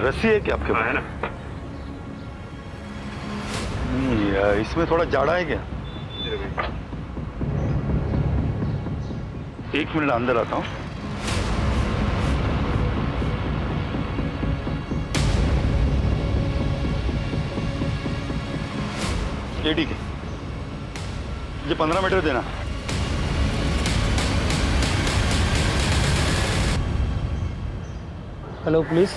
रस्सी है क्या आपके पास? है ना। नहीं, इसमें थोड़ा जाड़ा है क्या? एक मिनट अंदर आता हूँ। ये ठीक है, मुझे 15 मीटर देना। Hello police.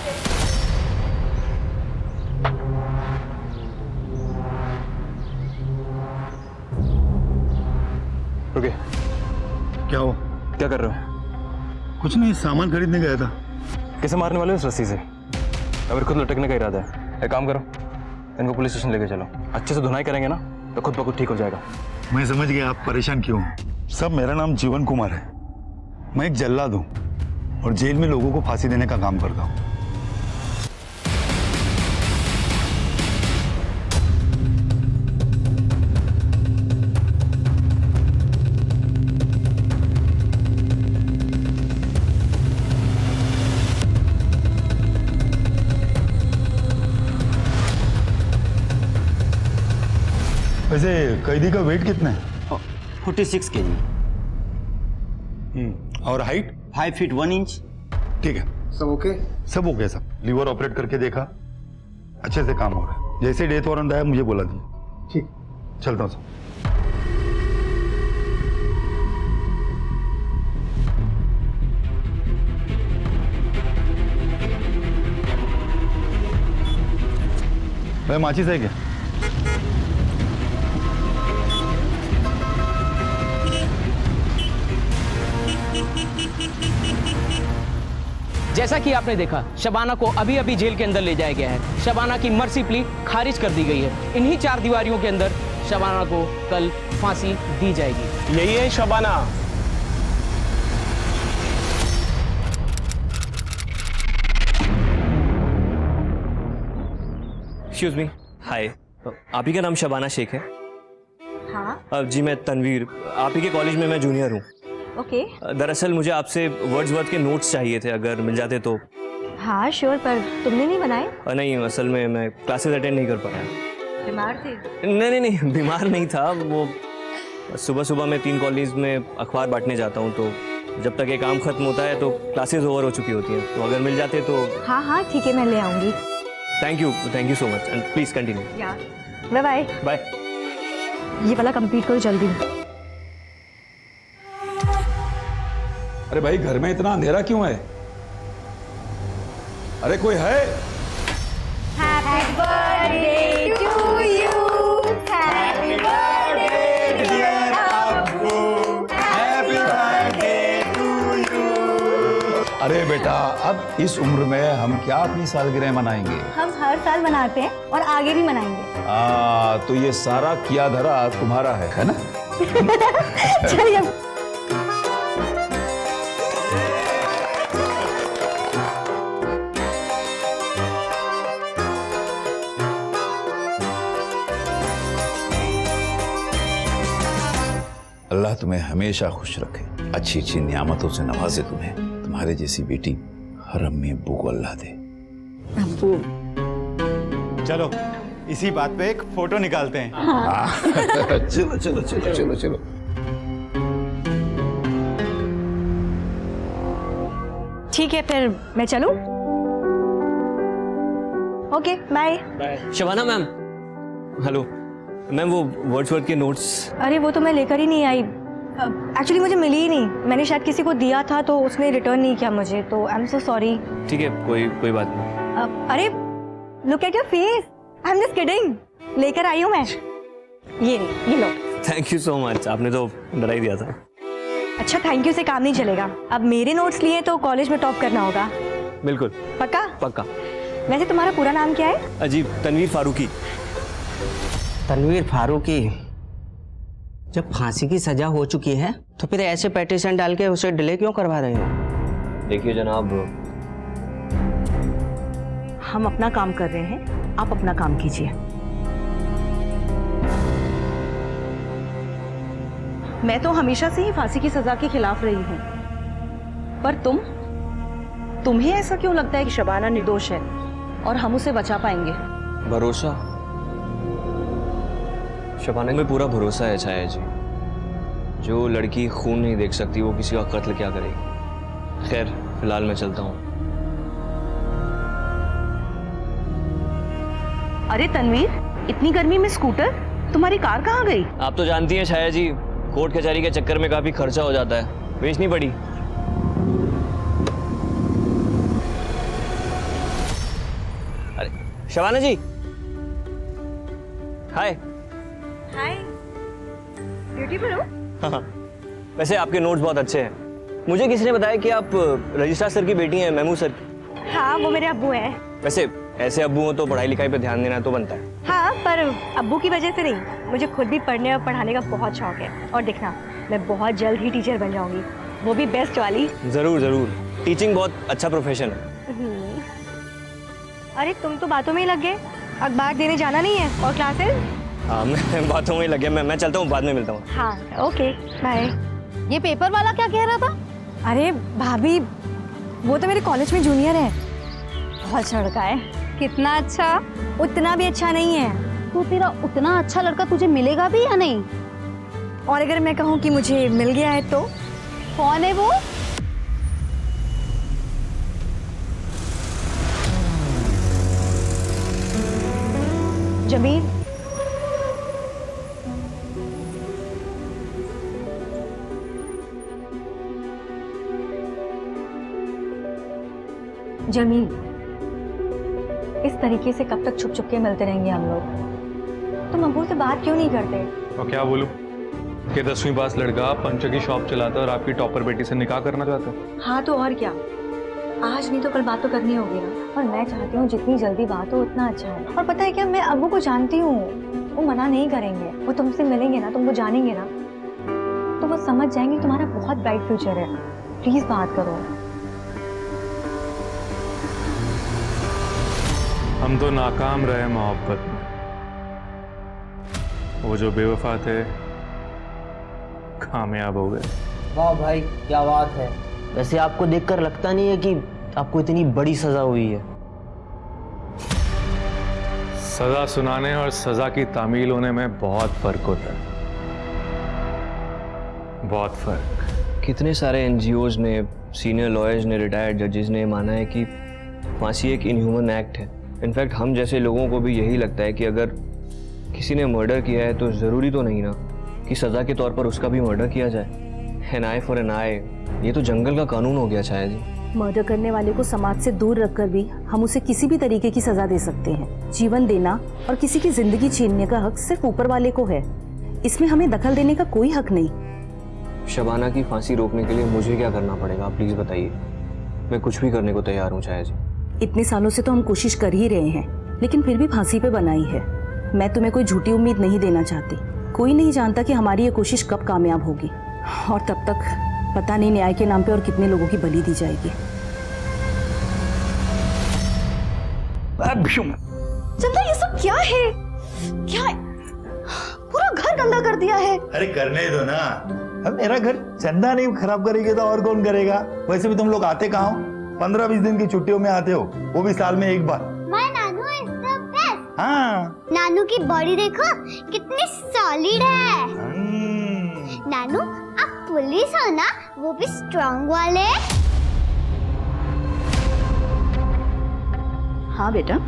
रुके। क्या हो? क्या कर रहे हो? कुछ नहीं, सामान खरीदने गया था। कैसे मारने वाले हो इस रस्सी से? अगर खुद लटकने का इरादा है, एक काम करो, इनको पुलिस स्टेशन लेके चलो। अच्छे से धुनाई करेंगे ना तो खुद ब खुद ठीक हो जाएगा। मैं समझ गया आप परेशान क्यों हो। सब, मेरा नाम जीवन कुमार है। मैं एक जल्लाद हूँ और जेल में लोगों को फांसी देने का काम करता हूँ। वैसे कैदी का वेट कितना है? 46 kg। और हाइट? 5 feet 1 inch। ठीक है, सब ओके? सब हो गया। सब लीवर ऑपरेट करके देखा, अच्छे से काम हो रहा है। जैसे डेथ वारंट आया मुझे बोला दीजिए। ठीक। चलता हूँ सर। भाई माचिस है क्या? जैसा कि आपने देखा, शबाना को अभी अभी जेल के अंदर ले जाया गया है। शबाना की मर्सी प्ली खारिज कर दी गई है। इन्हीं 4 दीवारियों के अंदर शबाना को कल फांसी दी जाएगी। यही है शबाना। एक्सक्यूज मी, हाय। आप ही का नाम शबाना शेख है? हाँ। जी मैं तनवीर, आप ही के कॉलेज में मैं जूनियर हूँ। ओके। दरअसल मुझे आपसे वर्ड्सवर्थ के नोट्स चाहिए थे, अगर मिल जाते तो। हाँ श्योर, पर तुमने नहीं बनाए? नहीं, असल में मैं क्लासेस अटेंड नहीं कर पाया। बीमार थे? नहीं नहीं नहीं, बीमार नहीं था। वो सुबह सुबह मैं 3 कॉलेज में अखबार बांटने जाता हूँ, तो जब तक ये काम खत्म होता है तो क्लासेस ओवर हो चुकी होती हैं। तो अगर मिल जाते तो। हाँ हाँ ठीक है, मैं ले आऊँगी। Thank you so much and please continue. Bye bye. Bye. ये वाला कंप्लीट करो जल्दी। अरे भाई, घर में इतना अंधेरा क्यों है? अरे कोई है? Happy birthday to you, happy birthday dear अब्बू, हैप्पी बर्थडे टू यू। अरे बेटा, अब इस उम्र में हम क्या अपनी सालगिरह मनाएंगे? हम हर साल मनाते हैं और आगे भी मनाएंगे। तो ये सारा किया धरा तुम्हारा है ना? चलिए। अल्लाह तुम्हें हमेशा खुश रखे, अच्छी अच्छी नियामतों से नवाजे तुम्हें। तुम्हारे जैसी बेटी हर अम्मी अब्बू को अल्लाह दे। अब्बू। चलो इसी बात पे एक फोटो निकालते हैं। चलो चलो चलो चलो चलो। ठीक है, फिर मैं चलूं? Okay bye. Shabana ma'am, hello ma'am, वो वर्ड्सवर्थ के नोट्स। अरे वो तो मैं लेकर ही नहीं आई। एक्चुअली मुझे मिली ही नहीं। मैंने शायद किसी को दिया था तो उसने रिटर्न नहीं किया मुझे, तो आई एम सो सॉरी। ठीक है, कोई बात नहीं। अरे look at your face, I am just kidding. लेकर आई हूँ मैं। ये लो। थैंक यू सो मच, आपने तो डरा ही दिया था। अच्छा, थैंक यू से काम नहीं चलेगा। अब मेरे नोट्स लिए तो कॉलेज में टॉप करना होगा। बिल्कुल। पक्का? पक्का। वैसे तुम्हारा पूरा नाम क्या है? अजीब, तनवीर फारूकी। तनवीर फारूकी। जब फांसी की सजा हो चुकी है तो फिर ऐसे पेटिशन डाल के उसे डिले क्यों करवा रहे हो? देखिए जनाब, हम अपना काम कर रहे हैं, आप अपना काम कीजिए। मैं तो हमेशा से ही फांसी की सजा के खिलाफ रही हूँ, पर तुम्हें ऐसा क्यों लगता है कि शबाना निर्दोष है? और हम उसे बचा पाएंगे। भरोसा? शबाना में पूरा भरोसा है छाया जी। जो लड़की खून नहीं देख सकती वो किसी का कत्ल क्या करेगी। खैर फिलहाल मैं चलता हूँ। अरे तनवीर, इतनी गर्मी में स्कूटर? तुम्हारी कार कहाँ गई? आप तो जानती हैं छाया जी, कोर्ट कचहरी के चक्कर में काफी खर्चा हो जाता है, बेचनी पड़ी। अरे शबाना जी, हाय। हाय, ब्यूटीफुल हो। हाँ, वैसे आपके नोट्स बहुत अच्छे हैं। मुझे किसी ने बताया कि आप रजिस्ट्रार सर की बेटी हैं, महमूद सर की। हाँ, वो मेरे अब्बू हैं। वैसे ऐसे अब्बू हो तो पढ़ाई लिखाई पे ध्यान देना तो बनता है। हाँ, पर अब्बू की वजह से नहीं, मुझे खुद भी पढ़ने और पढ़ाने का बहुत शौक है। और देखना, मैं बहुत जल्द ही टीचर बन जाऊंगी, वो भी बेस्ट वाली। जरूर जरूर, टीचिंग बहुत अच्छा प्रोफेशन है। अरे तुम तो बातों में ही लग गए, अखबार देने जाना नहीं है और क्लासेस? हाँ मैं बातों में लगे, मैं चलता हूँ, बाद में मिलता हूँ। हाँ ओके बाय। ये पेपर वाला क्या कह रहा था? अरे भाभी, वो तो मेरे कॉलेज में जूनियर है, बहुत लड़का है। कितना अच्छा? उतना भी अच्छा नहीं है। तो तेरा उतना अच्छा लड़का तुझे मिलेगा भी या नहीं? और अगर मैं कहूँ कि मुझे मिल गया है तो? कौन है वो? जमील। जमील, इस तरीके से कब तक छुप छुप के मिलते रहेंगे हम लोग? तुम अब्बू से बात क्यों नहीं करते? और क्या बोलूं कि 10वीं पास लड़का पंचर की शॉप चलाता है और आपकी टॉपर बेटी से निकाह करना चाहता है। हाँ तो और क्या, आज नहीं तो कल बात तो करनी होगी ना। और मैं चाहती हूँ जितनी जल्दी बात हो उतना अच्छा है। और पता है क्या, मैं अब्बू को जानती हूँ, वो मना नहीं करेंगे। वो तुमसे मिलेंगे ना, तुमको जानेंगे ना, तो वो समझ जाएंगे तुम्हारा बहुत ब्राइट फ्यूचर है। प्लीज बात करो। हम तो नाकाम रहे मोहब्बत में। वो जो बेवफा थे कामयाब हो गए। वाह भाई, क्या बात है। वैसे आपको देखकर लगता नहीं है कि आपको इतनी बड़ी सजा हुई है। सजा सुनाने और सजा की तामील होने में बहुत फर्क होता है, बहुत फर्क। कितने सारे एनजीओज ने, सीनियर लॉयर्स ने, रिटायर्ड जजेस ने माना है कि फांसी एक इनह्यूमन एक्ट है। इनफैक्ट हम जैसे लोगों को भी यही लगता है कि अगर किसी ने मर्डर किया है तो ज़रूरी तो नहीं ना कि सज़ा के तौर पर उसका भी मर्डर किया जाए। एन आई फॉर एन आई, ये तो जंगल का कानून हो गया शायद जी। मर्डर करने वाले को समाज से दूर रखकर भी हम उसे किसी भी तरीके की सजा दे सकते हैं। जीवन देना और किसी की जिंदगी छीनने का हक सिर्फ ऊपर वाले को है, इसमें हमें दखल देने का कोई हक नहीं। शबाना की फांसी रोकने के लिए मुझे क्या करना पड़ेगा, आप प्लीज़ बताइए। मैं कुछ भी करने को तैयार हूँ छाया जी। इतने सालों से तो हम कोशिश कर ही रहे हैं, लेकिन फिर भी फांसी पे बनाई है। मैं तुम्हें कोई झूठी उम्मीद नहीं देना चाहती। कोई नहीं जानता कि हमारी ये कोशिश कब कामयाब होगी, और तब तक पता नहीं न्याय के नाम पे और कितने लोगों की बलि दी जाएगी। चंदा, ये सब क्या है? क्या है? पूरा घर गंदा कर दिया है। अरे करने दो ना, अब मेरा घर चंदा नहीं खराब करेगी तो और कौन करेगा? वैसे भी तुम लोग आते कहाँ हो? 15-20 दिन की छुट्टियों में आते हो, वो भी साल में एक बार। My nanu is the best. हाँ, नानू की बॉडी देखो कितनी सॉलिड है। नानू आप पुलिस हो ना, वो भी स्ट्रॉन्ग वाले। हाँ बेटा,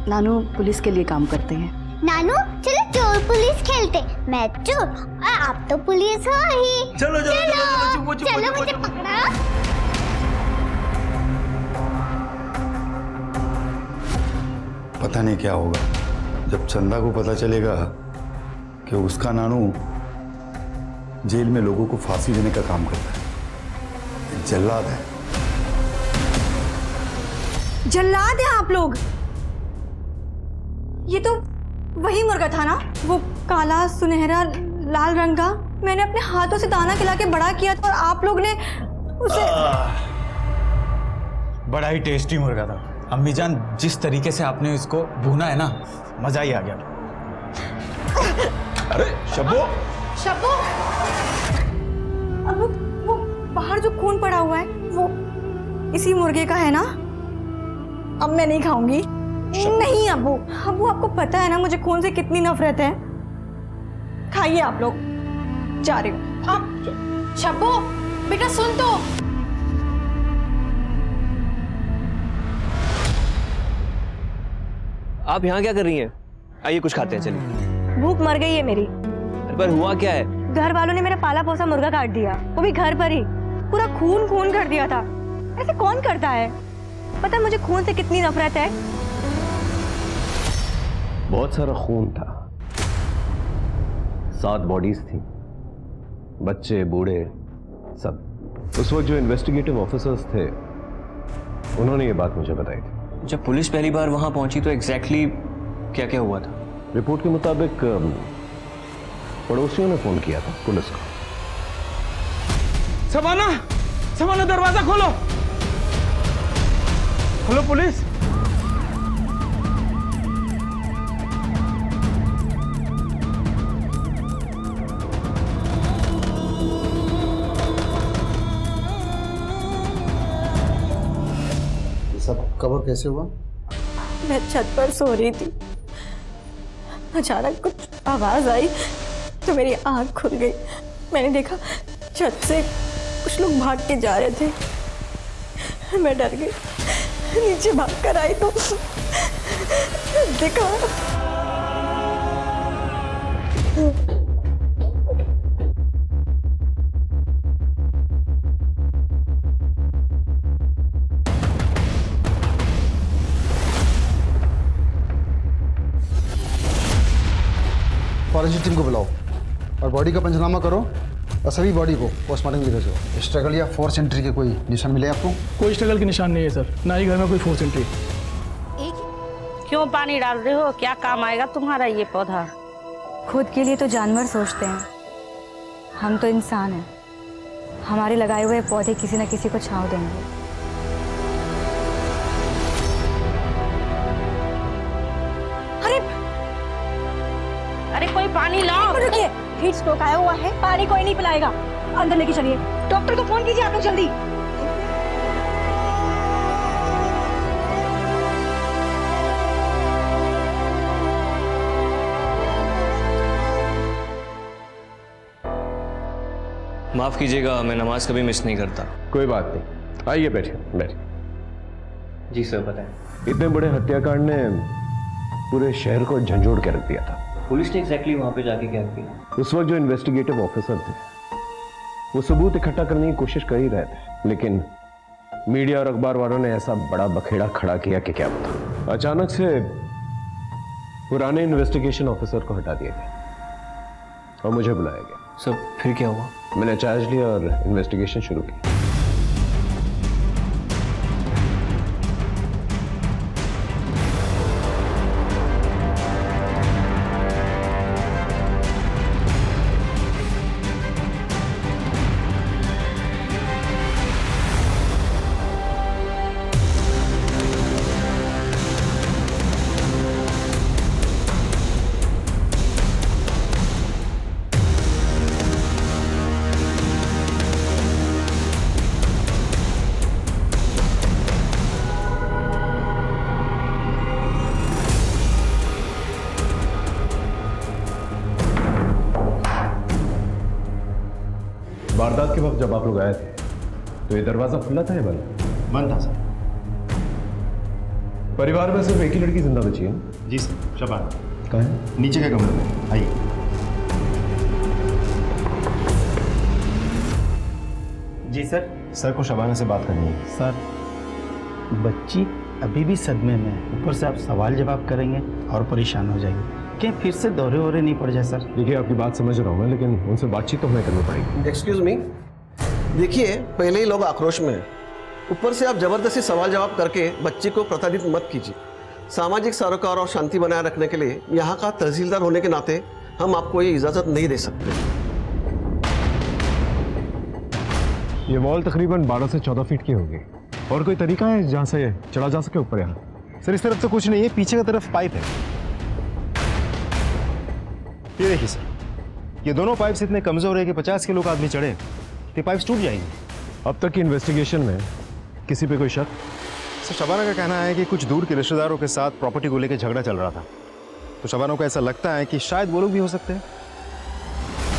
नानू पुलिस के लिए काम करते हैं। नानू चलो चोर पुलिस खेलते, मैं चोर और आप तो पुलिस हो ही। चलो चलो चलो, चलो, चलो मुझे पकड़ा। पता नहीं क्या होगा जब चंदा को पता चलेगा कि उसका नानू जेल में लोगों को फांसी देने का काम करता है। एक जल्लाद है। जल्लाद हैं आप लोग? ये तो वही मुर्गा था ना, वो काला सुनहरा लाल रंग का। मैंने अपने हाथों से दाना खिला के बड़ा किया था और आप लोग ने उसे। बड़ा ही टेस्टी मुर्गा था अम्मी जान। जिस तरीके से आपने इसको भूना है ना, मजा ही आ गया। अरे शब्बो, शब्बो, अब वो बाहर जो खून पड़ा हुआ है वो इसी मुर्गे का है ना? अब मैं नहीं खाऊंगी। नहीं अबू, अबू आपको पता है ना मुझे खून से कितनी नफरत है। खाइए आप लोग, जा रही हूँ। आप शब्बू बेटा सुन तो। आप यहाँ क्या कर रही हैं? आइए कुछ खाते हैं, चलिए। भूख मर गई है मेरी। पर हुआ क्या है? घर वालों ने मेरा पाला पोसा मुर्गा काट दिया, वो भी घर पर ही। पूरा खून खून कर दिया था। ऐसे कौन करता है? पता है मुझे खून से कितनी नफरत है। बहुत सारा खून था, 7 बॉडीज थी, बच्चे बूढ़े सब। उस वक्त जो इन्वेस्टिगेटिव ऑफिसर्स थे उन्होंने ये बात मुझे बताई थी। जब पुलिस पहली बार वहां पहुंची तो एग्जैक्टली क्या क्या हुआ था? रिपोर्ट के मुताबिक पड़ोसियों ने फोन किया था पुलिस को। शबाना, शबाना दरवाजा खोलो। Hello police. सब कवर कैसे हुआ? मैं छत पर सो रही थी, अचानक कुछ आवाज आई तो मेरी आंख खुल गई। मैंने देखा छत से कुछ लोग भाग के जा रहे थे। मैं डर गई, नीचे भाग कर आई तो देखा फॉरेंसिक टीम को बुलाओ और बॉडी का पंचनामा करो और सभी बॉडी को पोस्टमार्टम के लिए भेजो। स्ट्रगल या फोर्स एंट्री के कोई निशान मिले आपको? कोई स्ट्रगल के निशान नहीं है सर, ना ही घर में कोई फोर्स एंट्री। क्यों पानी डाल रहे हो? क्या काम आएगा तुम्हारा ये पौधा? खुद के लिए तो जानवर सोचते हैं, हम तो इंसान हैं। हमारे लगाए हुए पौधे किसी न किसी को छांव देंगे। अरे कोई पानी लाओ। रुकिए, हीट स्ट्रोक आया हुआ है, पानी कोई नहीं पिलाएगा। अंदर लेके चलिए, डॉक्टर को फोन कीजिए आप लोग जल्दी। माफ कीजिएगा, मैं नमाज कभी मिस नहीं करता। कोई बात नहीं, आइए बैठिए बैठिए। जी सर बताएं। इतने बड़े हत्याकांड ने पूरे शहर को झंझोड़ के रख दिया था। पुलिस ने एग्जैक्टली वहां पे जाके क्या किया? उस वक्त जो इन्वेस्टिगेटिव ऑफिसर थे वो सबूत इकट्ठा करने की कोशिश कर ही रहे थे, लेकिन मीडिया और अखबार वालों ने ऐसा बड़ा बखेड़ा खड़ा किया कि क्या बता। अचानक से पुराने इन्वेस्टिगेशन ऑफिसर को हटा दिया गया और मुझे बुलाया गया। सब फिर क्या हुआ? मैंने चार्ज लिया और इन्वेस्टिगेशन शुरू की। वारदात के वक्त जब आप लोग आए थे तो ये दरवाजा खुला था या बंद? बंद था सर। परिवार में सिर्फ एक ही लड़की जिंदा बची है? जी सर, शबाना। कहाँ है? नीचे के कमरे में, आइए। जी सर। सर को शबाना से बात करनी है। सर, बच्ची अभी भी सदमे में है, ऊपर से आप सवाल जवाब करेंगे और परेशान हो जाएंगे। क्या फिर से दौरे वोरे नहीं पड़ जाए सर? देखिए आपकी बात समझ रहा हूँ मैं, लेकिन उनसे बातचीत तो हमें करनी पड़ेगी। एक्सक्यूज मी, देखिए पहले ही लोग आक्रोश में हैं, ऊपर से आप जबरदस्ती सवाल जवाब करके बच्ची को प्रताड़ित मत कीजिए। सामाजिक सरोकार और शांति बनाए रखने के लिए यहाँ का तहसीलदार होने के नाते हम आपको ये इजाज़त नहीं दे सकते। ये वॉल तकरीबन 12 से 14 फीट की होगी। और कोई तरीका है जहाँ से चढ़ा जा सके ऊपर? यहाँ सर इस तरफ तो कुछ नहीं है, पीछे की तरफ पाइप है। ये देखिए सर, ये दोनों पाइप्स इतने कमजोर है कि 50 किलो का आदमी चढ़े तो पाइप्स टूट जाएंगे। अब तक की इन्वेस्टिगेशन में किसी पे कोई शक? सर शबाना का कहना है कि कुछ दूर के रिश्तेदारों के साथ प्रॉपर्टी को लेकर झगड़ा चल रहा था, तो शबाना को ऐसा लगता है कि शायद वो लोग भी हो सकते हैं।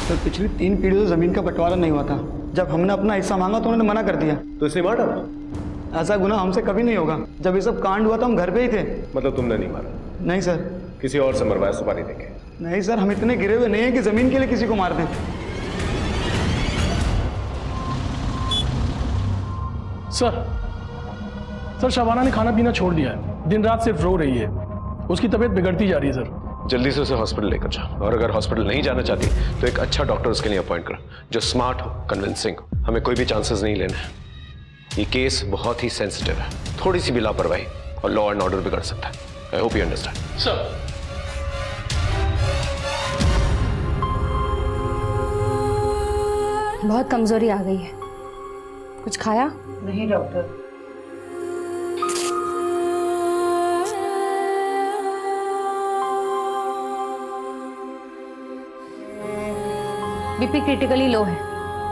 सर पिछली 3 पीढ़ियों से ज़मीन का बंटवारा नहीं हुआ था। जब हमने अपना हिस्सा मांगा तो उन्होंने मना कर दिया। तो इसे मार डाला? ऐसा गुनाह हमसे कभी नहीं होगा। जब ये सब कांड हुआ तो हम घर पे ही थे। मतलब तुमने नहीं मारा? नहीं सर। किसी और से मरवाया सुपारी देके? नहीं सर, हम इतने गिरे हुए नहीं हैं कि ज़मीन के लिए किसी को मार दें। सर शबाना ने खाना पीना छोड़ दिया है, दिन रात सिर्फ रो रही है। उसकी तबीयत बिगड़ती जा रही है सर। जल्दी से उसे हॉस्पिटल लेकर जाओ, और अगर हॉस्पिटल नहीं जाना चाहती तो एक अच्छा डॉक्टर उसके लिए अपॉइंट करो, जो स्मार्ट हो, कन्विंसिंग हो। हमें कोई भी चांसेस नहीं लेने हैं। ये केस बहुत ही सेंसिटिव है, थोड़ी सी भी लापरवाही और लॉ एंड ऑर्डर बिगड़ सकता है। I hope you understand. Sir बहुत कमजोरी आ गई है। कुछ खाया? नहीं डॉक्टर। बीपी क्रिटिकली लो है।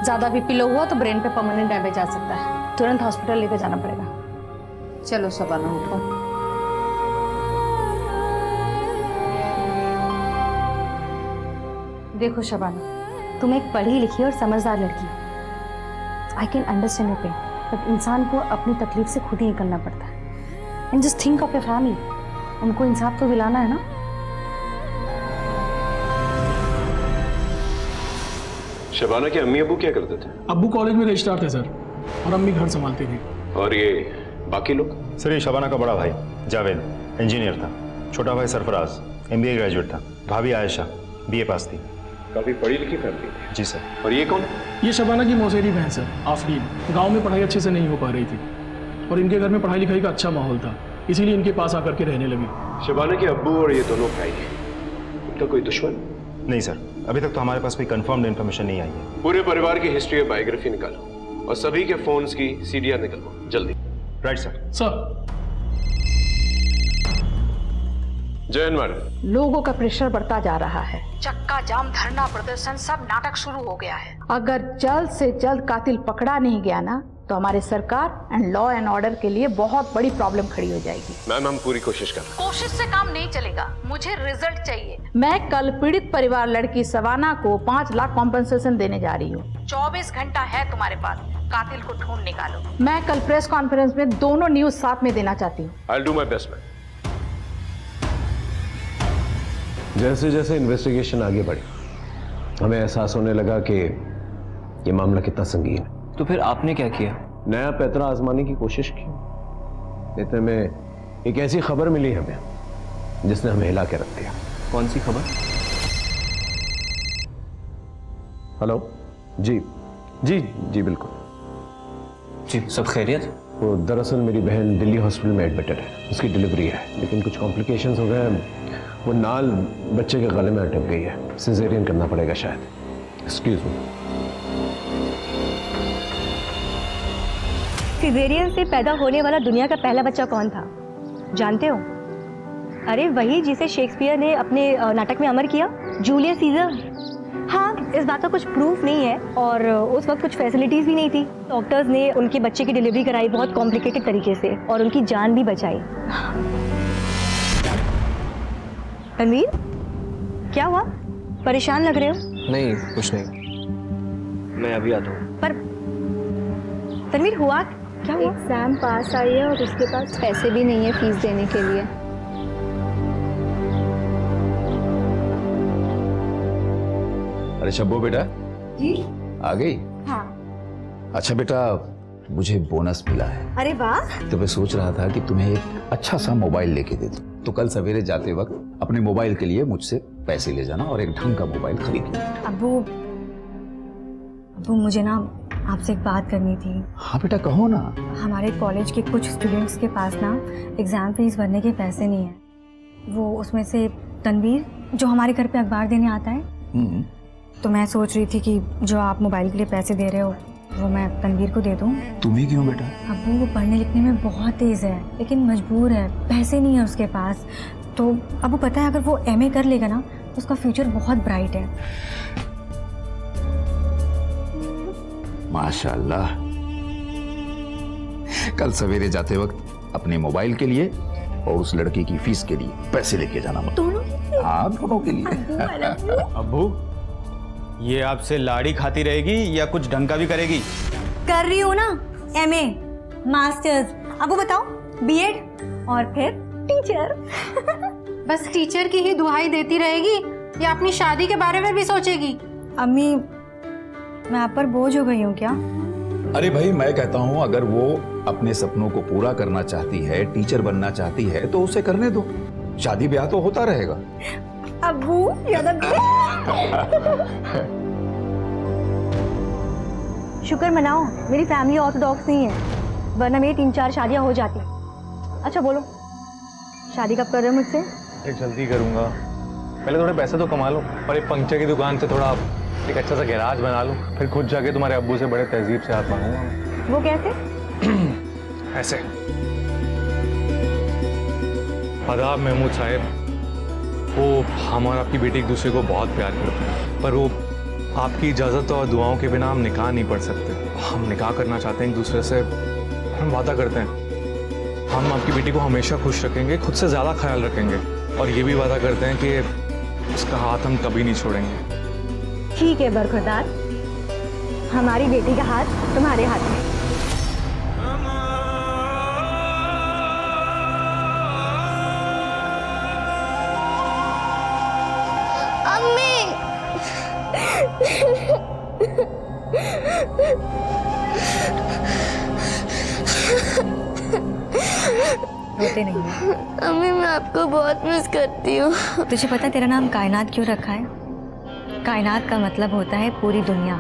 ज्यादा बीपी लो हुआ तो ब्रेन पे परमानेंट डैमेज आ सकता है। तुरंत हॉस्पिटल लेकर जाना पड़ेगा। चलो शबाना उठो। देखो शबाना, तुम एक पढ़ी लिखी और समझदार लड़की हो। I can understand your pain, but इंसान को अपनी तकलीफ से खुद ही निकलना पड़ता है। And just think of your family. उनको इंसाफ तो दिलाना है ना। शबाना के अम्मी अबू क्या करते थे? अब्बू कॉलेज में रजिस्ट्रार थे सर, और अम्मी घर संभालती थी। और ये बाकी लोग? सर ये शबाना का बड़ा भाई जावेद इंजीनियर था, छोटा भाई सरफराज MBA ग्रेजुएट था, भाभी आयशा BA पास थी। काफी पढ़ी लिखी फैमिली थी। जी सर। और ये कौन? ये शबाना की मौसेरी बहन सर, आफरीन। गांव में पढ़ाई अच्छे से नहीं हो पा रही थी, और इनके घर में पढ़ाई लिखाई का अच्छा माहौल था, इसीलिए इनके पास आकर के रहने लगी। शबाना के अब्बू और ये दोनों भाई हैं, उनका कोई दुश्मन? नहीं सर, अभी तक तो हमारे पास कोई कंफर्म्ड इन्फॉर्मेशन नहीं आई है। पूरे परिवार की हिस्ट्री और बायोग्राफी निकालो, और सभी के फोन्स की CDR निकालो जल्दी। Right sir. सर जय मैडम। लोगों का प्रेशर बढ़ता जा रहा है। चक्का जाम, धरना प्रदर्शन, सब नाटक शुरू हो गया है। अगर जल्द से जल्द कातिल पकड़ा नहीं गया ना, तो हमारे सरकार एंड लॉ एंड ऑर्डर के लिए बहुत बड़ी प्रॉब्लम खड़ी हो जाएगी। मैम हम पूरी कोशिश कर रहे हैं। कोशिश से काम नहीं चलेगा, मुझे रिजल्ट चाहिए। मैं कल पीड़ित परिवार लड़की शबाना को 5 लाख कॉम्पनसेशन देने जा रही हूँ। 24 घंटा है तुम्हारे पास, कातिल को ढूंढ निकालो। मैं कल प्रेस कॉन्फ्रेंस में दोनों न्यूज साथ में देना चाहती हूँ। I'll do my best, ma'am. जैसे जैसे इन्वेस्टिगेशन आगे बढ़ी, हमें एहसास होने लगा कि ये मामला कितना संगीन है। तो फिर आपने क्या किया? नया पैतरा आजमाने की कोशिश की। इतने में एक ऐसी खबर मिली हमें जिसने हमें हिला के रख दिया। कौन सी खबर? हेलो जी जी जी बिल्कुल जी, सब खैरियत? वो दरअसल मेरी बहन दिल्ली हॉस्पिटल में एडमिटेड है, उसकी डिलीवरी है, लेकिन कुछ कॉम्प्लिकेशंस हो गए हैं। वो नाल बच्चे के गले में अटक गई है, सिजेरियन करना पड़ेगा शायद। Excuse me. सिजेरियन से पैदा होने वाला दुनिया का पहला बच्चा कौन था जानते हो? अरे वही जिसे शेक्सपियर ने अपने नाटक में अमर किया, जूलियस सीजर। हाँ, इस बात का कुछ प्रूफ नहीं है, और उस वक्त कुछ फैसिलिटीज भी नहीं थी। डॉक्टर्स ने उनके बच्चे की डिलीवरी कराई बहुत कॉम्प्लिकेटेड तरीके से, और उनकी जान भी बचाई। तनवीर, क्या हुआ? परेशान लग रहे हो? नहीं कुछ नहीं, मैं अभी आता हूँ। पर तनवीर हुआ क्या? एग्जाम पास आई है और उसके पास पैसे भी नहीं है फीस देने के लिए। अरे शब्बो बेटा जी आ गई? हाँ। अच्छा बेटा, मुझे बोनस मिला है। अरे वाह। तो मैं सोच रहा था कि तुम्हें एक अच्छा सा मोबाइल लेके दे दूं, तो कल सवेरे जाते वक्त अपने मोबाइल के लिए मुझसे पैसे ले जाना और एक ढंग का मोबाइल खरीद लेना। अब्बू मुझे ना आपसे एक बात करनी थी। हाँ बेटा कहो ना। हमारे कॉलेज के कुछ स्टूडेंट्स के पास ना एग्जाम फीस भरने के पैसे नहीं है। वो उसमें से तनवीर जो हमारे घर पे अखबार देने आता है, तो मैं सोच रही थी कि जो आप मोबाइल के लिए पैसे दे रहे हो वो मैं तनवीर को दे दूं। तुम्हें क्यों बेटा? अब्बू वो पढ़ने लिखने में बहुत तेज है, लेकिन मजबूर है, पैसे नहीं है उसके पास। तो अब्बू पता है अगर वो MA कर लेगा ना तो उसका फ्यूचर बहुत ब्राइट है। माशाल्लाह। कल सवेरे जाते वक्त अपने मोबाइल के लिए और उस लड़की की फीस के लिए पैसे लेके जाना मत। दोनों? हाँ, दोनों के लिए। अब्बू, ये आपसे लाड़ी खाती रहेगी या कुछ ढंग का भी करेगी? कर रही हूँ ना, MA, मास्टर्स, अब वो बताओ B.Ed और फिर टीचर। बस टीचर की ही दुहाई देती रहेगी या अपनी शादी के बारे में भी सोचेगी? अम्मी, मैं आप पर बोझ हो गई हूँ क्या? अरे भाई, मैं कहता हूँ अगर वो अपने सपनों को पूरा करना चाहती है, टीचर बनना चाहती है, तो उसे करने दो। शादी ब्याह तो होता रहेगा। अब्बू, शुक्र मनाओ मेरी फैमिली ऑर्थोडॉक्स नहीं है, वरना मेरी 3-4 शादियां हो जाती। अच्छा बोलो, शादी कब कर रहे हो मुझसे? अरे जल्दी करूंगा, पहले थोड़े पैसे तो कमा लो और एक पंक्चर की दुकान से थोड़ा एक अच्छा सा गैराज बना लो, फिर खुद जाके तुम्हारे अब्बू से बड़े तहजीब से हाथ मांगूंगा। वो कैसे? ऐसे। आदाब महमूद साहब, वो हम और आपकी बेटी एक दूसरे को बहुत प्यार करते हैं, पर वो आपकी इजाज़त और दुआओं के बिना हम निकाह नहीं पढ़ सकते। हम निकाह करना चाहते हैं एक दूसरे से, हम वादा करते हैं हम आपकी बेटी को हमेशा खुश रखेंगे, खुद से ज़्यादा ख्याल रखेंगे, और ये भी वादा करते हैं कि उसका हाथ हम कभी नहीं छोड़ेंगे। ठीक है बरखुरदार, हमारी बेटी का हाथ तुम्हारे हाथ में। रोते नहीं है। अम्मी, मैं आपको बहुत मिस करती हूँ। तुझे पता है तेरा नाम कायनात क्यों रखा है? कायनात का मतलब होता है पूरी दुनिया,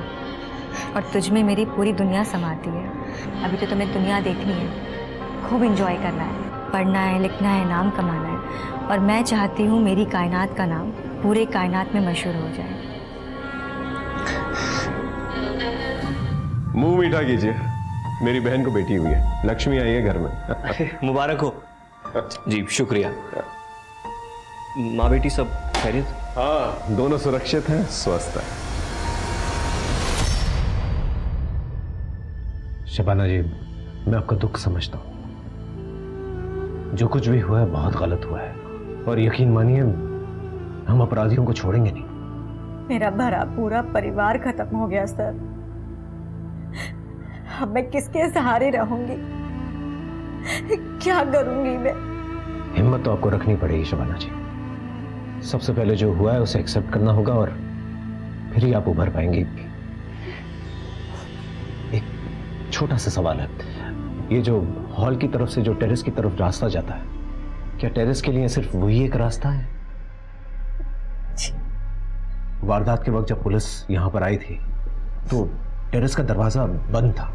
और तुझ में मेरी पूरी दुनिया समाती है। अभी तो तुम्हें दुनिया देखनी है, खूब एंजॉय करना है, पढ़ना है, लिखना है, नाम कमाना है, और मैं चाहती हूँ मेरी कायनात का नाम पूरे कायनात में मशहूर हो जाए। मुंह मीठा कीजिए, मेरी बहन को बेटी हुई है, लक्ष्मी आई है घर में। मुबारक हो। जी शुक्रिया। माँ बेटी सब खैरियत? हाँ, दोनों सुरक्षित हैं, स्वस्थ हैं। शबाना जी, मैं आपका दुख समझता हूँ। जो कुछ भी हुआ है बहुत गलत हुआ है, और यकीन मानिए हम अपराधियों को छोड़ेंगे नहीं। मेरा भरा पूरा परिवार खत्म हो गया सर। अब मैं किसके सहारे रहूंगी? क्या करूंगी मैं? हिम्मत तो आपको रखनी पड़ेगी शबाना जी। सबसे पहले जो हुआ है उसे एक्सेप्ट करना होगा, और फिर ही आप उभर पाएंगी। एक छोटा सा सवाल है, ये जो हॉल की तरफ से जो टेरेस की तरफ रास्ता जाता है, क्या टेरेस के लिए सिर्फ वही एक रास्ता है? वारदात के वक्त जब पुलिस यहां पर आई थी तो टेरेस का दरवाजा बंद था।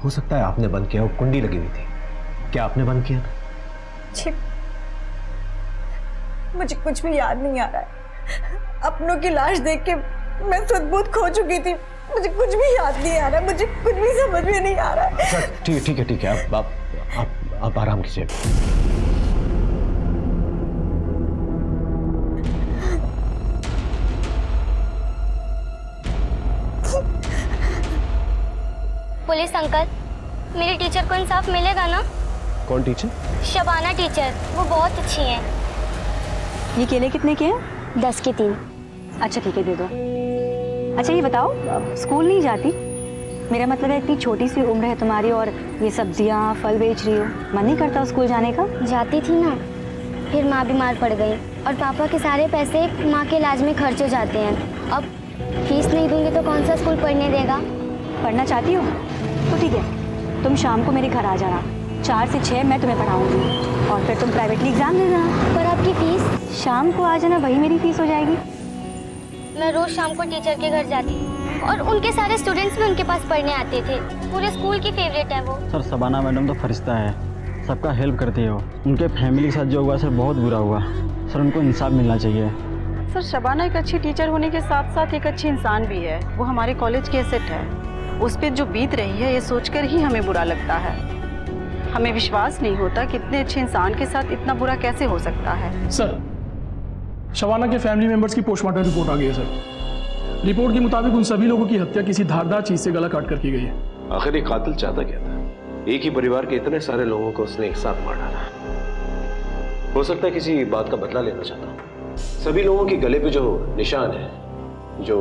हो सकता है आपने बंद किया हो, कुंडी लगी हुई थी। क्या आपने बंद किया था? मुझे कुछ भी याद नहीं आ रहा है। अपनों की लाश देख के मैं सुध-बुध खो चुकी थी। मुझे कुछ भी याद नहीं आ रहा, मुझे कुछ भी समझ में नहीं आ रहा है। ठीक है, आप आराम कीजिए। पुलिस अंकल, मेरी टीचर को इंसाफ मिलेगा ना? कौन टीचर? शबाना टीचर, वो बहुत अच्छी हैं। ये केले कितने के हैं? 10 के 3। अच्छा ठीक है, दे दो। अच्छा ये बताओ, स्कूल नहीं जाती? मेरा मतलब है इतनी छोटी सी उम्र है तुम्हारी और ये सब्जियां फल बेच रही हो, मन नहीं करता स्कूल जाने का? जाती थी ना, फिर माँ बीमार पड़ गई और पापा के सारे पैसे माँ के इलाज में खर्च हो जाते हैं। अब फीस नहीं दूंगी तो कौन सा स्कूल पढ़ने देगा? पढ़ना चाहती हो तो ठीक है, तुम शाम को मेरे घर आ जाना, 4 से 6 मैं तुम्हें पढ़ाऊंगी, और फिर तुम प्राइवेटली एग्जाम दे देना। पर आपकी फीस? शाम को आ जाना, वही मेरी फीस हो जाएगी। मैं रोज शाम को टीचर के घर जाती और उनके सारे स्टूडेंट्स भी उनके पास पढ़ने आते थे। पूरे स्कूल की फेवरेट है वो। सर शबाना मैडम तो फरिश्ता है, सबका हेल्प करती है वो। उनके फैमिली के साथ जो हुआ सर बहुत बुरा हुआ सर, उनको इंसाफ मिलना चाहिए। सर शबाना एक अच्छी टीचर होने के साथ साथ एक अच्छी इंसान भी है। वो हमारे कॉलेज की एसेट है। उस पर जो बीत रही है ये सोचकर ही हमें बुरा लगता है। हमें विश्वास नहीं होता कि इतने अच्छे इंसान के साथ इतना बुरा कैसे हो सकता है। सर शबाना के फैमिली मेंबर्स की पोस्टमार्टम रिपोर्ट आ गई है सर। रिपोर्ट के मुताबिक उन सभी लोगों की हत्या किसी धारदार चीज से गला काट कर की गई है। आखिर ये कातिल चाहता क्या था? एक ही परिवार के इतने सारे लोगों को उसने एक साथ मार डाला। हो सकता है किसी बात का बदला लेना चाहता हूं। सभी लोगों के गले पे जो निशान है, जो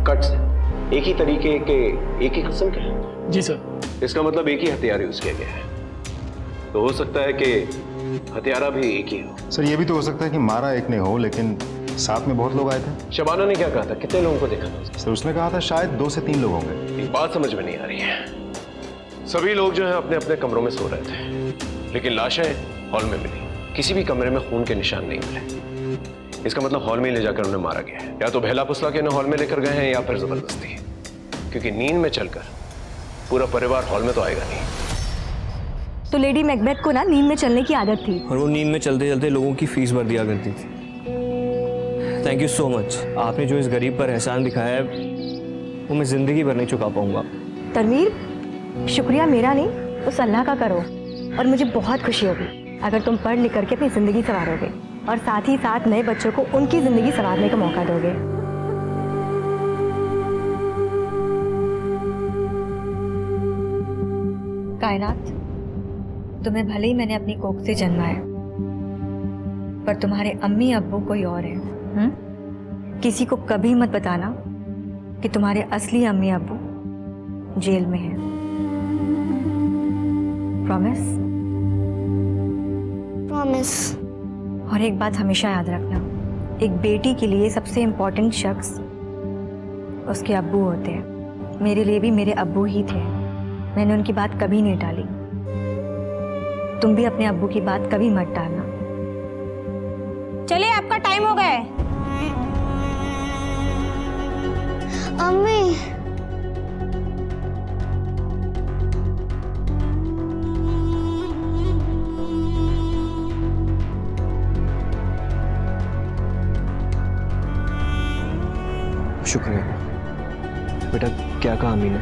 कट्स हैं, एक ही तरीके के, एक ही किस्म के हैं। जी सर। इसका मतलब एक ही हथियार यूज किया गया है। तो हो सकता है कि हथियारा भी एक ही हो। सर ये भी तो हो सकता है कि मारा एक ने हो, लेकिन साथ में बहुत लोग आए थे। शबाना ने क्या कहा था, कितने लोगों को देखा था? सर उसने कहा था शायद 2 से 3 लोग होंगे। एक बात समझ में नहीं आ रही है। सभी लोग जो है अपने अपने कमरों में सो रहे थे, लेकिन लाशें हॉल में मिली। किसी भी कमरे में खून के निशान नहीं मिले। इसका मतलब हॉल में ले जाकर उन्हें मारा गया है। या तो बहला फुसला के उन्हें हॉल में लेकर गए हैं, या फिर जबरदस्ती। क्योंकि नींद में चलकर पूरा परिवार हॉल में तो आएगा नहीं। तो लेडी मैकबेथ को ना नींद में चलने की आदत थी, और वो नींद में चलते चलते लोगों की फीस भर दिया करती थी। Thank you so much. आपने जो इस गरीब पर एहसान दिखाया है वो मैं जिंदगी भर नहीं चुका पाऊंगा। तनवीर, शुक्रिया मेरा नहीं, उस अल्लाह का करो। और मुझे बहुत खुशी होगी अगर तुम पढ़ लिख करके अपनी ज़िंदगी संवारोगे और साथ ही साथ नए बच्चों को उनकी ज़िंदगी संवारने का मौका दोगे। कायनात, तुम्हें भले ही मैंने अपनी कोख से जन्माया, पर तुम्हारे अम्मी अब्बू कोई और है। किसी को कभी मत बताना कि तुम्हारे असली अम्मी अब्बू जेल में हैं। प्रॉमिस? प्रॉमिस। और एक बात हमेशा याद रखना, एक बेटी के लिए सबसे इम्पोर्टेंट शख्स उसके अब्बू होते हैं। मेरे लिए भी मेरे अब्बू ही थे। मैंने उनकी बात कभी नहीं टाली। तुम भी अपने अब्बू की बात कभी मत टालना। चलिए, आपका टाइम हो गया है। अम्मी, शुक्रिया बेटा। क्या कहा अम्मी ने?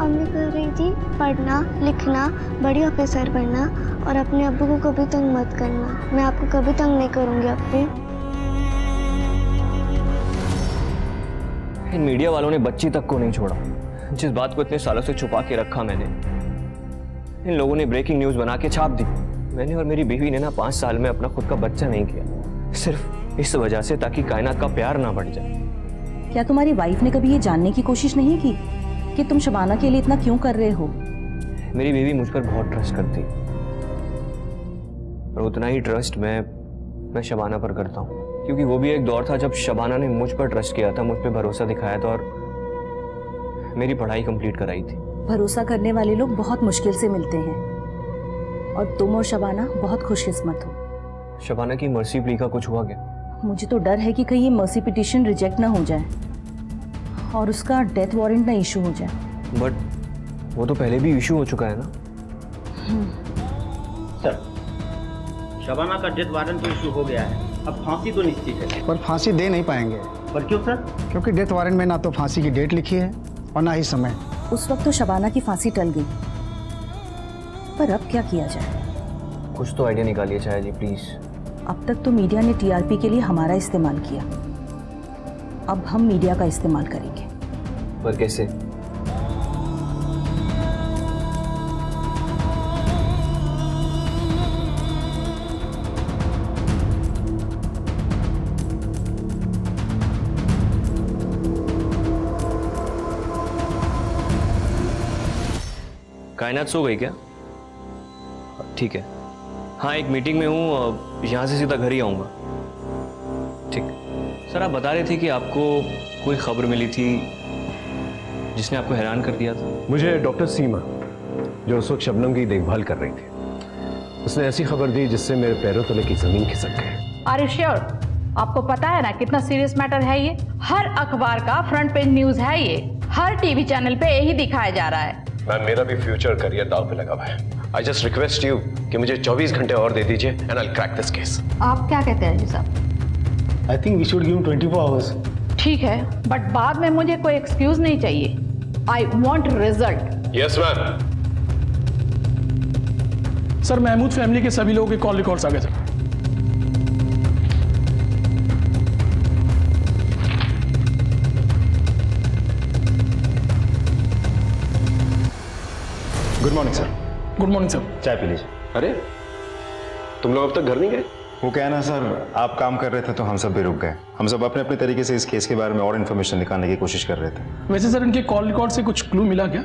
अम्मी कह रही थी पढ़ना लिखना, बड़ी ऑफिसर बनना और अपने अब्बू को कभी तंग मत करना। मैं आपको कभी तंग नहीं करूंगी अब्बी। इन मीडिया वालों ने बच्ची तक को नहीं छोड़ा। जिस बात को इतने सालों से छुपा के रखा मैंने, इन लोगों ने ब्रेकिंग न्यूज बना के छाप दी। मैंने और मेरी बीवी ने ना 5 साल में अपना खुद का बच्चा नहीं किया, सिर्फ इस वजह से ताकि कायनात का प्यार ना बढ़ जाए। क्या तुम्हारी वाइफ ने कभी ये जानने की कोशिश नहीं की कि तुम शबाना के लिए इतना क्यों कर रहे हो? मेरी बीवी मुझ पर बहुत ट्रस्ट करती, और उतना ही ट्रस्ट मैं शबाना पर करता हूँ। क्योंकि वो भी एक दौर था जब शबाना ने मुझ पर ट्रस्ट किया था, मुझ पर भरोसा दिखाया था और मेरी पढ़ाई कंप्लीट कराई थी। भरोसा करने वाले लोग बहुत मुश्किल से मिलते हैं, और तुम और शबाना बहुत खुशकिस्मत हो। शबाना की मर्सी प्ली का कुछ हुआ क्या? मुझे तो डर है कि कहीं ये मर्सी पिटीशन रिजेक्ट ना हो जाए और उसका डेथ वारंट ना इशू हो जाए। बट वो तो पहले भी इशू हो चुका है ना। सर, शबाना का डेथ वारंट तो इशू हो गया है, अब फांसी तो निश्चित है। पर फांसी दे नहीं पाएंगे। पर क्यों सर? क्योंकि डेथ वारंट में ना तो फांसी की डेट लिखी है और ना ही समय। उस वक्त तो शबाना की फांसी टल गई, पर अब क्या किया जाए? कुछ तो आइडिया निकालिए चाहे जी प्लीज। अब तक तो मीडिया ने टीआरपी के लिए हमारा इस्तेमाल किया, अब हम मीडिया का इस्तेमाल करेंगे। पर कैसे? कायनात सो गई क्या? ठीक है, हाँ एक मीटिंग में हूँ, यहाँ से सीधा घर ही आऊँगा। ठीक। सर आप बता रहे थे कि आपको कोई खबर मिली थी जिसने आपको हैरान कर दिया था। मुझे डॉक्टर सीमा, जो उस वक्त शबनम की देखभाल कर रही थी, उसने ऐसी खबर दी जिससे मेरे पैरों तले की जमीन खिसक गई। Are you sure? आपको पता है ना कितना सीरियस मैटर है ये? हर अखबार का फ्रंट पेज न्यूज है ये, हर टीवी चैनल पे यही दिखाया जा रहा है। मैम मेरा भी फ्यूचर करियर दांव पे लगा हुआ है। आई जस्ट रिक्वेस्ट यू कि मुझे 24 घंटे और दे दीजिए and I will crack this case. आप क्या कहते हैं जी साहब? I think we should give 24 hours. ठीक है, बट बाद में मुझे कोई एक्सक्यूज नहीं चाहिए। I want result. Yes ma'am. Sir Mahmood family के सभी लोगों के कॉल रिकॉर्ड्स आ गए sir. Good morning sir. Good morning sir. चाय पी लीजिए। अरे तुम लोग अब तक घर नहीं गए? वो क्या है ना सर, आप काम कर रहे थे तो हम सब भी रुक गए। हम सब अपने अपने तरीके से इस केस के बारे में और इन्फॉर्मेशन निकालने की कोशिश कर रहे थे। वैसे सर इनके कॉल रिकॉर्ड से कुछ क्लू मिला क्या?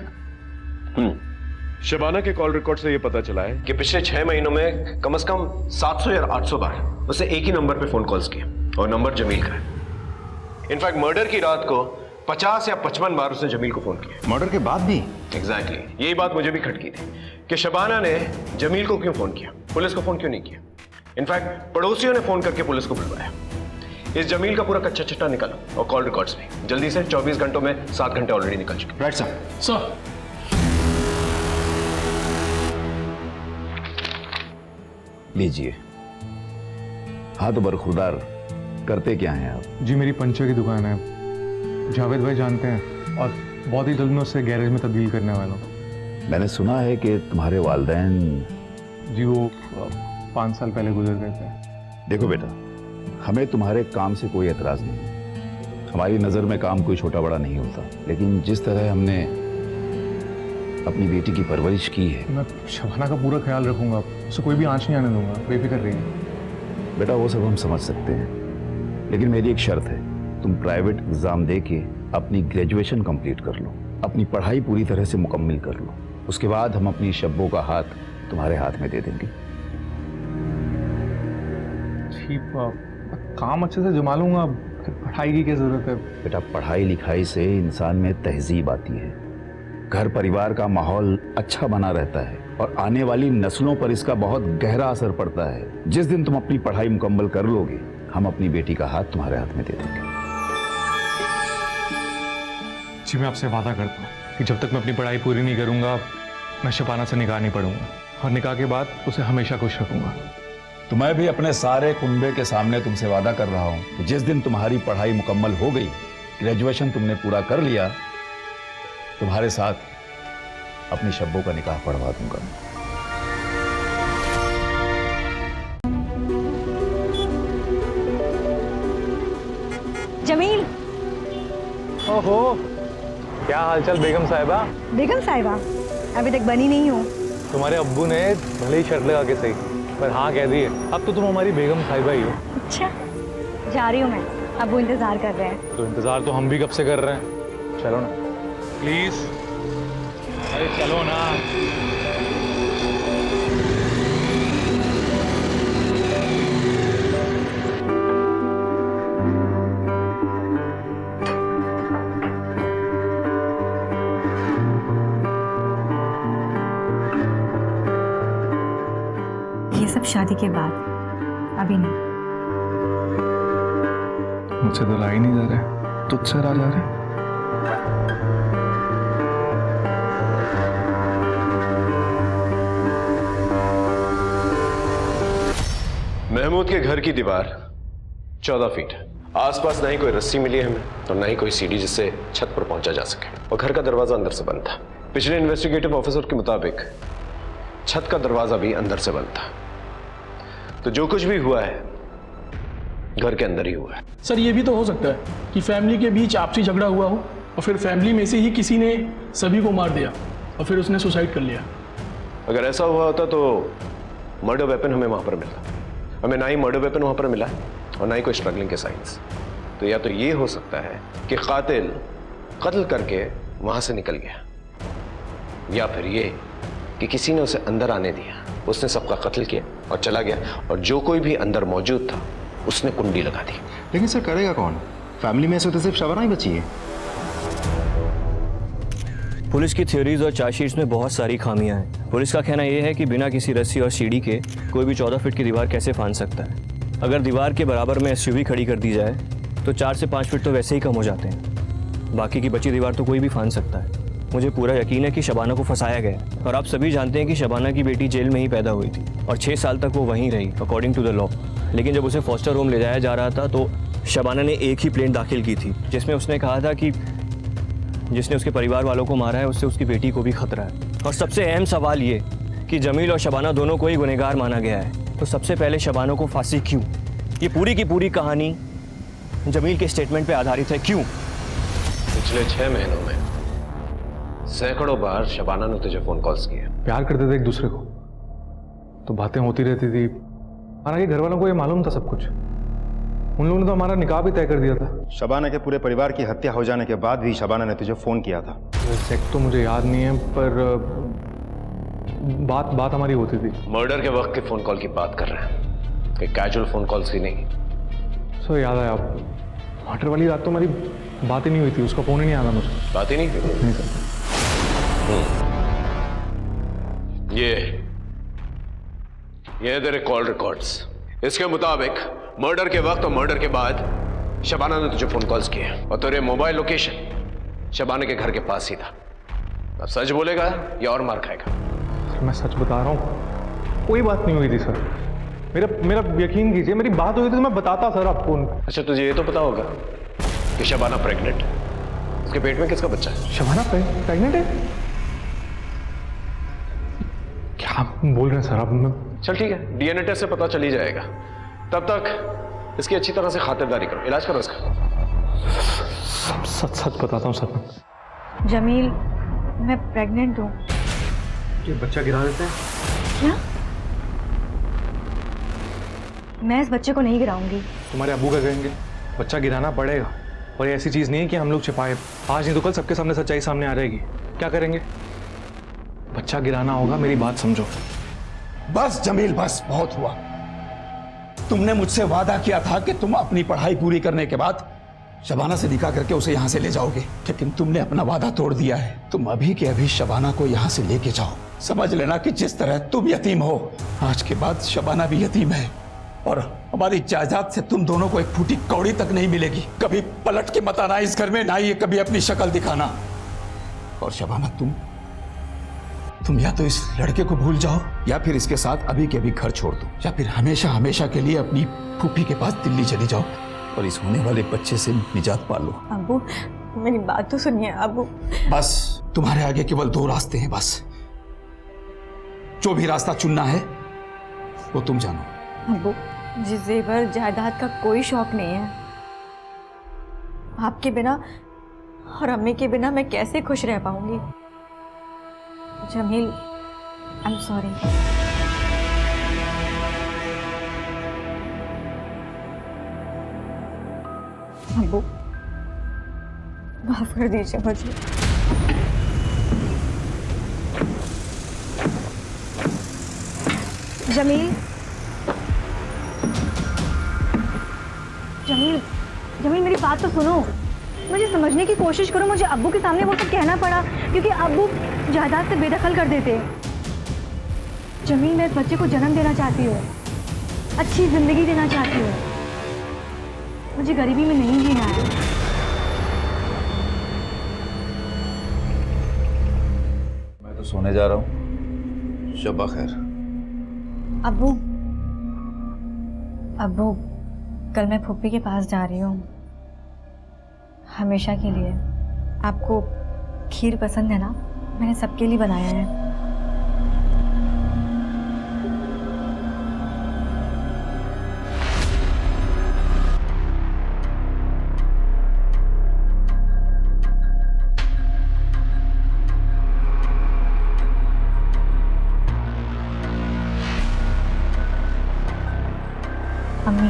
शबाना के कॉल रिकॉर्ड से ये पता चला है कि पिछले 6 महीनों में कम से कम 700 या 800 बार उसे एक ही नंबर पे फोन कॉल्स किए और नंबर जमील का है। इनफैक्ट मर्डर की रात को 50 या 55 बार उसने जमील को फोन किया। मर्डर के बाद भी? एग्जैक्टली यही बात मुझे भी खटकी थी कि शबाना ने जमील को क्यों फोन किया, पुलिस को फोन क्यों नहीं किया। इनफैक्ट पड़ोसियों ने फोन करके पुलिस को बुलवाया। इस जमील का पूरा कच्चा चिट्ठा निकालो और कॉल रिकॉर्ड्स भी जल्दी से। 24 घंटों में 7 घंटे ऑलरेडी निकल चुके। Right sir. सर लीजिए। हाँ तो बरखुरदार, करते क्या हैं आप? जी मेरी पंचर की दुकान है, जावेद भाई जानते हैं, और बहुत ही जल्द मैं उससे गैरेज में तब्दील करने वाला हूँ। मैंने सुना है कि तुम्हारे वालिदैन। जी वो 5 साल पहले गुजर गए थे। देखो बेटा, हमें तुम्हारे काम से कोई एतराज़ नहीं। हमारी नज़र में काम कोई छोटा बड़ा नहीं होता, लेकिन जिस तरह हमने अपनी बेटी की परवरिश की है। मैं शबाना का पूरा ख्याल रखूंगा, उसे कोई भी आंच नहीं आने दूंगा, बेफिक्र रहिए। बेटा वो सब हम समझ सकते हैं, लेकिन मेरी एक शर्त है, तुम प्राइवेट एग्जाम दे के अपनी ग्रेजुएशन कंप्लीट कर लो, अपनी पढ़ाई पूरी तरह से मुकम्मल कर लो। उसके बाद हम अपनी शब्बों का हाथ तुम्हारे हाथ में दे देंगे। ठीक, काम अच्छे से जमा लूंगा, पढ़ाई की क्या जरूरत है? बेटा पढ़ाई लिखाई से इंसान में तहजीब आती है, घर परिवार का माहौल अच्छा बना रहता है और आने वाली नस्लों पर इसका बहुत गहरा असर पड़ता है। जिस दिन तुम अपनी पढ़ाई मुकम्मल कर लोगे, हम अपनी बेटी का हाथ तुम्हारे हाथ में दे देंगे। जी मैं आपसे वादा करता हूँ कि जब तक मैं अपनी पढ़ाई पूरी नहीं करूंगा, मैं शबाना से निकाह नहीं पढ़ूंगा, और निकाह के बाद उसे हमेशा खुश रखूंगा। तो मैं भी अपने सारे कुंबे के सामने तुमसे वादा कर रहा हूँ कि जिस दिन तुम्हारी पढ़ाई मुकम्मल हो गई, ग्रेजुएशन तुमने पूरा कर लिया, तुम्हारे साथ अपनी शब्बों का निकाह पढ़वा दूंगा। जमील। ओहो, क्या हालचाल बेगम साहिबा? बेगम साहिबा अभी तक बनी नहीं हूँ। तुम्हारे अब्बू ने भले ही शर्त लगा के सही, पर हाँ कह दी है। अब तो तुम हमारी बेगम साहिबा ही हो। अच्छा, जा रही हूँ मैं, अब वो इंतजार कर रहे हैं। तो इंतजार तो हम भी कब से कर रहे हैं। चलो ना प्लीज, अरे चलो ना। ये सब शादी के बाद, अभी नहीं। मुझसे तो ला ही नहीं जा रहे, तुझसे ला जा रहे। महमूद के घर की दीवार 14 फीट है। आसपास ना ही कोई रस्सी मिली है हमें और ना ही कोई सीढ़ी जिससे छत पर पहुंचा जा सके, और घर का दरवाजा अंदर से बंद था। पिछले इन्वेस्टिगेटिव ऑफिसर के मुताबिक छत का दरवाजा भी अंदर से बंद था। तो जो कुछ भी हुआ है घर के अंदर ही हुआ है। सर ये भी तो हो सकता है कि फैमिली के बीच आपसी झगड़ा हुआ हो और फिर फैमिली में से ही किसी ने सभी को मार दिया और फिर उसने सुसाइड कर लिया। अगर ऐसा हुआ होता तो मर्डर वेपन हमें वहां पर मिलता। हमें ना ही मर्डर वेपन वहां पर मिला और ना ही कोई स्ट्रगलिंग के साइंस। तो या तो ये हो सकता है कि कातिल कत्ल करके वहां से निकल गया, या फिर ये कि किसी ने उसे अंदर आने दिया, उसने सबका कत्ल किया और चला गया, और जो कोई भी अंदर मौजूद था उसने कुंडी लगा दी। लेकिन सर करेगा कौन? फैमिली में से तो सिर्फ शबाना ही बची है। पुलिस की थ्योरीज और चार्जशीट्स में बहुत सारी खामियां हैं। पुलिस का कहना यह है कि बिना किसी रस्सी और सीढ़ी के कोई भी 14 फीट की दीवार कैसे फांद सकता है। अगर दीवार के बराबर में एसयूवी खड़ी कर दी जाए तो 4 से 5 फीट तो वैसे ही कम हो जाते हैं। बाकी की बची दीवार तो कोई भी फांद सकता है। मुझे पूरा यकीन है कि शबाना को फंसाया गया, और आप सभी जानते हैं कि शबाना की बेटी जेल में ही पैदा हुई थी और 6 साल तक वो वहीं रही अकॉर्डिंग टू द लॉ। लेकिन जब उसे फॉस्टर होम ले जाया जा रहा था तो शबाना ने एक ही प्लेन दाखिल की थी जिसमें उसने कहा था कि जिसने उसके परिवार वालों को मारा है उससे उसकी बेटी को भी खतरा है। और सबसे अहम सवाल ये कि जमील और शबाना दोनों को ही गुनहगार माना गया है, तो सबसे पहले शबाना को फांसी क्यों? ये पूरी की पूरी कहानी जमील के स्टेटमेंट पे आधारित है। क्यों? पिछले 6 महीनों में सैकड़ों बार शबाना ने तुझे फोन कॉल्स किए। प्यार करते थे एक दूसरे को तो बातें होती रहती थी। हालांकि घर वालों को ये मालूम था सब कुछ। उन लोगों ने तो हमारा निकाह भी तय कर दिया था। शबाना के पूरे परिवार की हत्या हो जाने के बाद भी शबाना ने तुझे फोन किया था। एग्जैक्ट तो मुझे याद नहीं है, पर बात हमारी होती थी। मर्डर के वक्त के फोन कॉल की बात कर रहे हैं, कोई कैजुअल फोन कॉल्स की नहीं। सर याद आया, आप मर्डर वाली रात तो हमारी बात ही नहीं हुई थी, उसका फोन ही नहीं आया मुझे। बात ही नहीं की? नहीं सर। ये तेरे कॉल रिकॉर्ड्स। इसके मुताबिक मर्डर के वक्त और मर्डर के बाद शबाना ने तुझे फोन कॉल्स किए और तेरे मोबाइल लोकेशन शबाना के घर के पास ही था। अब सच बोलेगा या और मार खाएगा? सर मैं सच बता रहा हूँ, कोई बात नहीं हुई थी सर। मेरा यकीन कीजिए, मेरी बात हुई थी तो मैं बताता सर आपको। अच्छा तुझे ये तो पता होगा कि शबाना प्रेग्नेंट है। उसके पेट में किसका बच्चा है? शबाना प्रेग्नेंट है? क्या बोल रहे हैं सर आप? चल ठीक है, डीएनए टेस्ट से पता चल ही जाएगा। तब तक इसकी अच्छी तरह से खातिरदारी करो, इलाज करो इसका। सच बताता हूँ सर। जमील, मैं प्रेग्नेंट हूँ। ये बच्चा गिरा देते हैं? क्या? मैं इस बच्चे को नहीं गिराऊंगी। तुम्हारे अब्बू का कहेंगे, बच्चा गिराना पड़ेगा। और ये ऐसी चीज नहीं है कि हम लोग छिपाए। आज नहीं तो कल सबके सामने सच्चाई सामने आ जाएगी। क्या करेंगे? बच्चा गिराना होगा, मेरी बात समझो। बस जमील, बस बहुत हुआ। तुमने मुझसे वादा किया था कि तुम अपनी पढ़ाई पूरी करने के बाद शबाना से निकाह करके उसे यहाँ से ले जाओगे, लेकिन तुमने अपना वादा तोड़ दिया है। तुम अभी के अभी शबाना को यहाँ से लेके जाओ। समझ लेना कि जिस तरह तुम यतीम हो, आज के बाद शबाना भी यतीम है। और हमारी जायदाद से तुम दोनों को एक फूटी कौड़ी तक नहीं मिलेगी। कभी पलट के मत आना इस घर में, ना ये कभी अपनी शक्ल दिखाना। और शबाना, तुम या तो इस लड़के को भूल जाओ या फिर इसके साथ अभी के अभी घर छोड़ दो, या फिर हमेशा हमेशा के लिए अपनी फूफी के पास दिल्ली चली जाओ और इस होने वाले बच्चे से निजात पा लो। अब्बू, मेरी बात तो सुनिए अब्बू। बस तुम्हारे आगे केवल दो रास्ते हैं। बस जो भी रास्ता चुनना है वो तुम जानो। अब्बू, मुझे जेवर जायदाद का कोई शौक नहीं है। आपके बिना और अम्मी के बिना मैं कैसे खुश रह पाऊंगी? Jameel, I am sorry. अब्बू, माफ कर दीजिए मुझे। जमील, जमील, जमील, मेरी बात तो सुनो। मुझे समझने की कोशिश करो। मुझे अब्बू के सामने वो सब कहना पड़ा क्योंकि अब्बू जायदाद से बेदखल कर देते। जमील, मैं इस बच्चे को जन्म देना चाहती हूँ, अच्छी जिंदगी देना चाहती हूँ। मुझे गरीबी में नहीं जीना है। मैं तो सोने जा रहा हूँ। शब्बा खैर। अब्बू, अब्बू, कल मैं फूफी के पास जा रही हूँ हमेशा के लिए। आपको खीर पसंद है ना? मैंने सबके लिए बनाया है। अम्मी,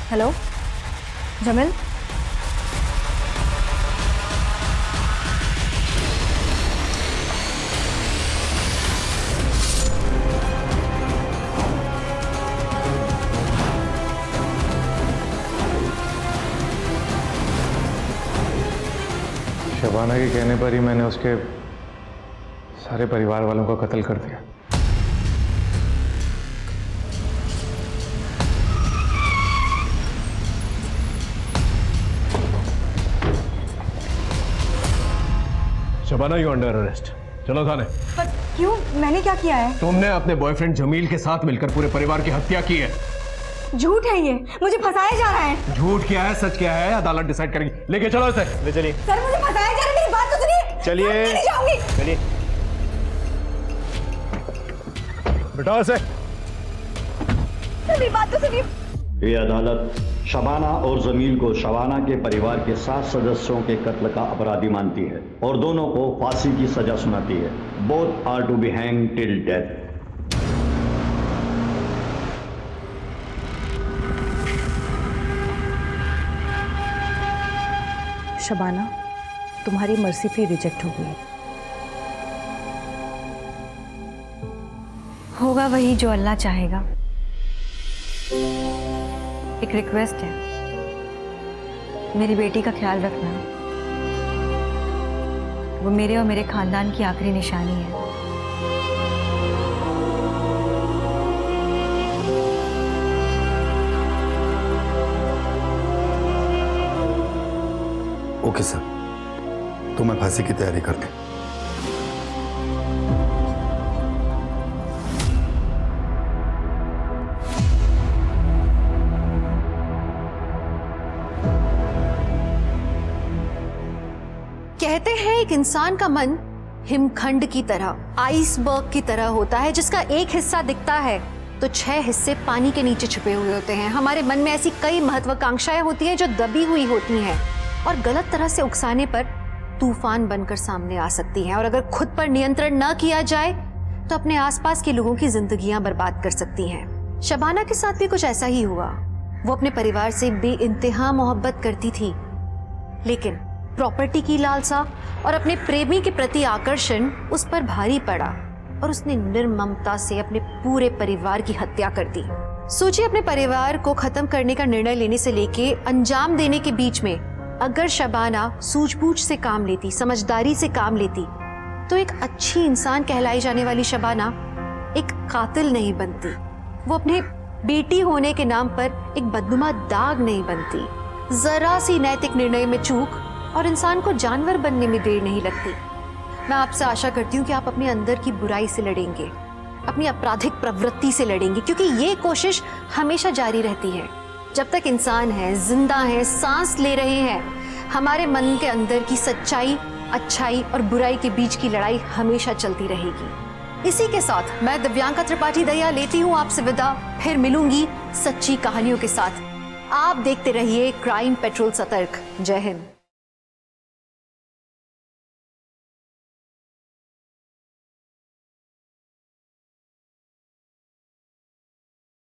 हेलो जमील, शबाना के कहने पर ही मैंने उसके सारे परिवार वालों का कत्ल कर दिया। Shabana, you under arrest. चलो थाने। पर क्यों? मैंने क्या किया है? तुमने अपने बॉयफ्रेंड जमील के साथ मिलकर पूरे परिवार की हत्या की है। झूठ है ये, मुझे फंसाया जा रहा है। झूठ क्या है सच क्या है अदालत डिसाइड करेगी। लेके चलो इसे। ले चलिए। सर मुझे फंसाया जा रहा है, मेरी बात तो सुनिए। चलिए। मैं नहीं जाऊंगी। चलिए। बिठाओ इसे। मेरी बात तो सुनिए। ये अदालत शबाना और जमील को शबाना के परिवार के 7 सदस्यों के कत्ल का अपराधी मानती है और दोनों को फांसी की सजा सुनाती है। Both are to be hang till death. Shabana, तुम्हारी मर्सी प्ली रिजेक्ट हो गई। होगा वही जो अल्लाह चाहेगा। एक रिक्वेस्ट है, मेरी बेटी का ख्याल रखना। वो मेरे और मेरे खानदान की आखिरी निशानी है। ओके सर, तो मैं फांसी की तैयारी कर लूं। कहते हैं एक इंसान का मन हिमखंड की तरह, आइसबर्ग की तरह होता है, जिसका एक हिस्सा दिखता है तो 6 हिस्से पानी के नीचे छुपे हुए होते हैं। हमारे मन में ऐसी कई महत्वाकांक्षाएं होती हैं जो दबी हुई होती हैं और गलत तरह से उकसाने पर तूफान बनकर सामने आ सकती हैं, और अगर खुद पर नियंत्रण न किया जाए तो अपने आसपास के लोगों की जिंदगियां बर्बाद कर सकती हैं। शबाना के साथ भी कुछ ऐसा ही हुआ। वो अपने परिवार से बेइंतहा मोहब्बत करती थी, लेकिन प्रॉपर्टी की लालसा और अपने प्रेमी के प्रति आकर्षण उस पर भारी पड़ा और उसने निर्ममता से अपने पूरे परिवार की हत्या कर दी। सोचिए, अपने परिवार को खत्म करने का निर्णय लेने से लेके अंजाम देने के बीच में अगर शबाना सूझबूझ से काम लेती, समझदारी से काम लेती, तो एक अच्छी इंसान कहलाई जाने वाली शबाना एक कातिल नहीं बनती। वो अपने बेटी होने के नाम पर एक बदनुमा दाग नहीं बनती। जरा सी नैतिक निर्णय में चूक और इंसान को जानवर बनने में देर नहीं लगती। मैं आपसे आशा करती हूँ कि आप अपने अंदर की बुराई से लड़ेंगे, अपनी आपराधिक प्रवृत्ति से लड़ेंगे, क्योंकि ये कोशिश हमेशा जारी रहती है। जब तक इंसान है, जिंदा है, सांस ले रहे हैं, हमारे मन के अंदर की सच्चाई, अच्छाई और बुराई के बीच की लड़ाई हमेशा चलती रहेगी। इसी के साथ मैं दिव्यांका त्रिपाठी दया लेती हूँ आपसे विदा। फिर मिलूंगी सच्ची कहानियों के साथ। आप देखते रहिए क्राइम पेट्रोल सतर्क। जय हिंद।